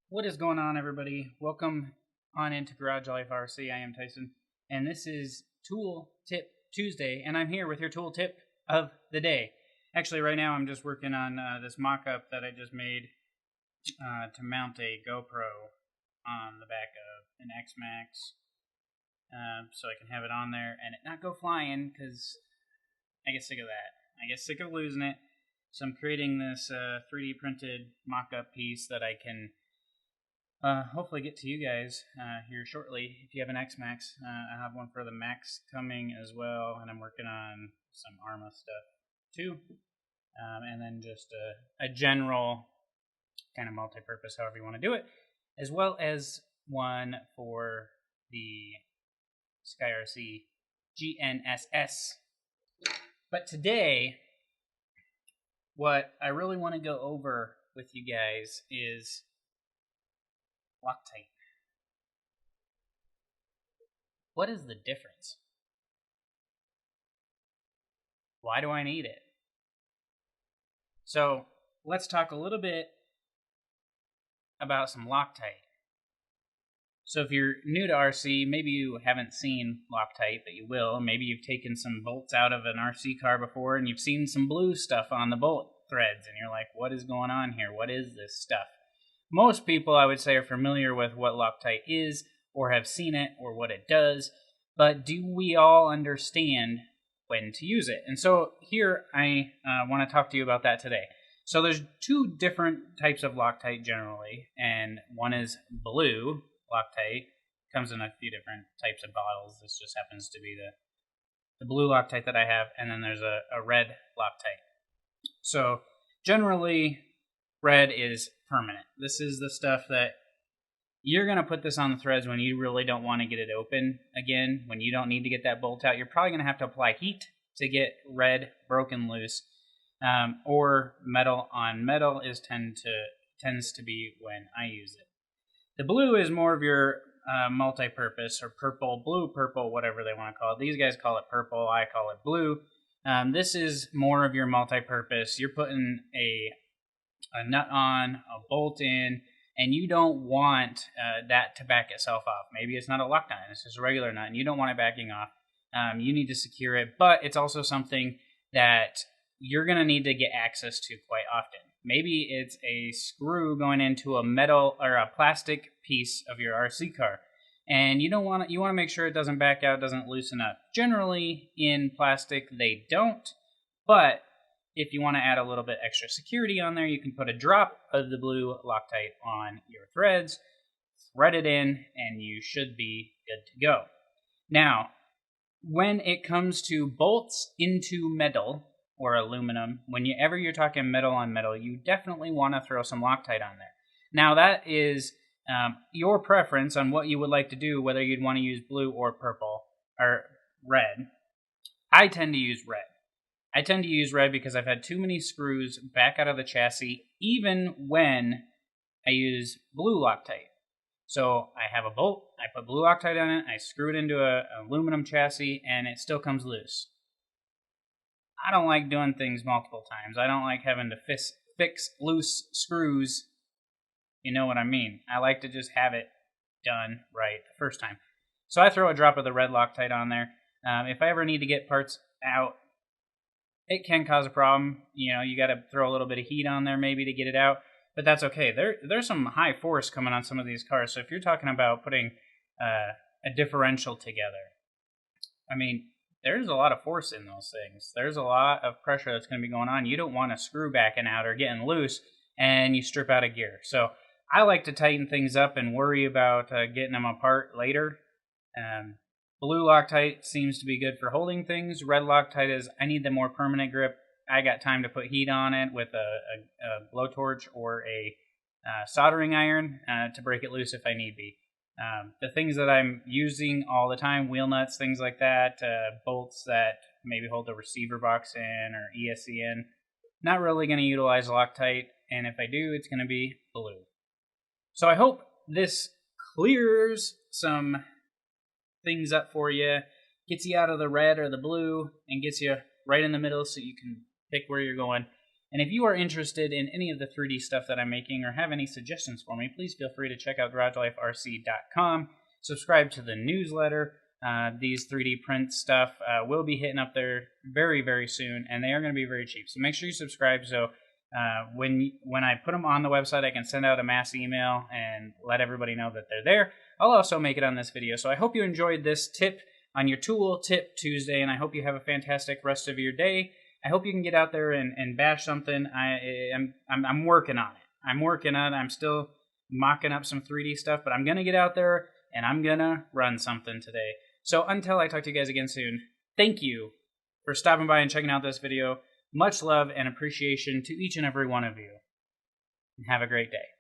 What is going on, everybody? Welcome on into Garage Life RC. I am Tyson, and this is Tool Tip Tuesday, and I'm here with your tool tip of the day. Actually, right now I'm just working on this mock-up that I just made to mount a GoPro on the back of an x-maxx, so I can have it on there and it not go flying, because I get sick of that. I get sick of losing it, so I'm creating this 3D printed mock-up piece that I can hopefully get to you guys here shortly. If you have an x-maxx, I have one for the Max coming as well, and I'm working on some Arma stuff too, and then just a general kind of multi-purpose, however you want to do it, as well as one for the SkyRC GNSS. But today, what I really want to go over with you guys is Loctite. What is the difference? Why do I need it? So let's talk a little bit about some Loctite. So if you're new to RC, maybe you haven't seen Loctite, but you will. Maybe you've taken some bolts out of an RC car before and you've seen some blue stuff on the bolt threads, and you're like, what is going on here? What is this stuff? Most people, I would say, are familiar with what Loctite is, or have seen it, or what it does, but do we all understand when to use it? And so here I want to talk to you about that today. So there's two different types of Loctite generally, and one is blue Loctite. Comes in a few different types of bottles. This just happens to be the blue Loctite that I have, and then there's a red Loctite. So generally, red is permanent. This is the stuff that you're going to put this on the threads when you really don't want to get it open again, when you don't need to get that bolt out. You're probably going to have to apply heat to get red broken loose, or metal on metal tends to be when I use it. The blue is more of your multi-purpose, or purple, blue, purple, whatever they want to call it. These guys call it purple, I call it blue. This is more of your multi-purpose. You're putting a nut on, a bolt in, and you don't want that to back itself off. Maybe it's not a Loctite, it's just a regular nut, and you don't want it backing off. You need to secure it, but it's also something that you're going to need to get access to quite often. Maybe it's a screw going into a metal or a plastic piece of your RC car, and you want to make sure it doesn't back out, doesn't loosen up. Generally, in plastic, they don't, but if you want to add a little bit extra security on there, you can put a drop of the blue Loctite on your threads, thread it in, and you should be good to go. Now, when it comes to bolts into metal or aluminum, whenever you're talking metal on metal, you definitely want to throw some Loctite on there. Now, that is your preference on what you would like to do, whether you'd want to use blue or purple or red. I tend to use red. I tend to use red because I've had too many screws back out of the chassis, even when I use blue Loctite. So I have a bolt, I put blue Loctite on it, I screw it into an aluminum chassis, and it still comes loose. I don't like doing things multiple times. I don't like having to fix loose screws. You know what I mean. I like to just have it done right the first time. So I throw a drop of the red Loctite on there. If I ever need to get parts out, it can cause a problem. You know, you got to throw a little bit of heat on there maybe to get it out, but that's okay. There's some high force coming on some of these cars, so if you're talking about putting a differential together, I mean, there's a lot of force in those things. There's a lot of pressure that's going to be going on. You don't want a screw backing out or getting loose and you strip out a gear. So I like to tighten things up and worry about getting them apart later. Blue Loctite seems to be good for holding things. Red Loctite is, I need the more permanent grip. I got time to put heat on it with a blowtorch or a soldering iron to break it loose if I need be. The things that I'm using all the time, wheel nuts, things like that, bolts that maybe hold the receiver box in or ESC in, not really going to utilize Loctite, and if I do, it's going to be blue. So I hope this clears some things up for you, gets you out of the red or the blue, and gets you right in the middle so you can pick where you're going. And if you are interested in any of the 3D stuff that I'm making or have any suggestions for me, please feel free to check out GarageLifeRC.com. Subscribe to the newsletter. These 3D print stuff will be hitting up there very, very soon, and they are going to be very cheap. So make sure you subscribe so when I put them on the website, I can send out a mass email and let everybody know that they're there. I'll also make it on this video. So I hope you enjoyed this tip on your Tool Tip Tuesday, and I hope you have a fantastic rest of your day. I hope you can get out there and bash something. I'm working on it. I'm still mocking up some 3D stuff, but I'm going to get out there and I'm going to run something today. So until I talk to you guys again soon, thank you for stopping by and checking out this video. Much love and appreciation to each and every one of you. And have a great day.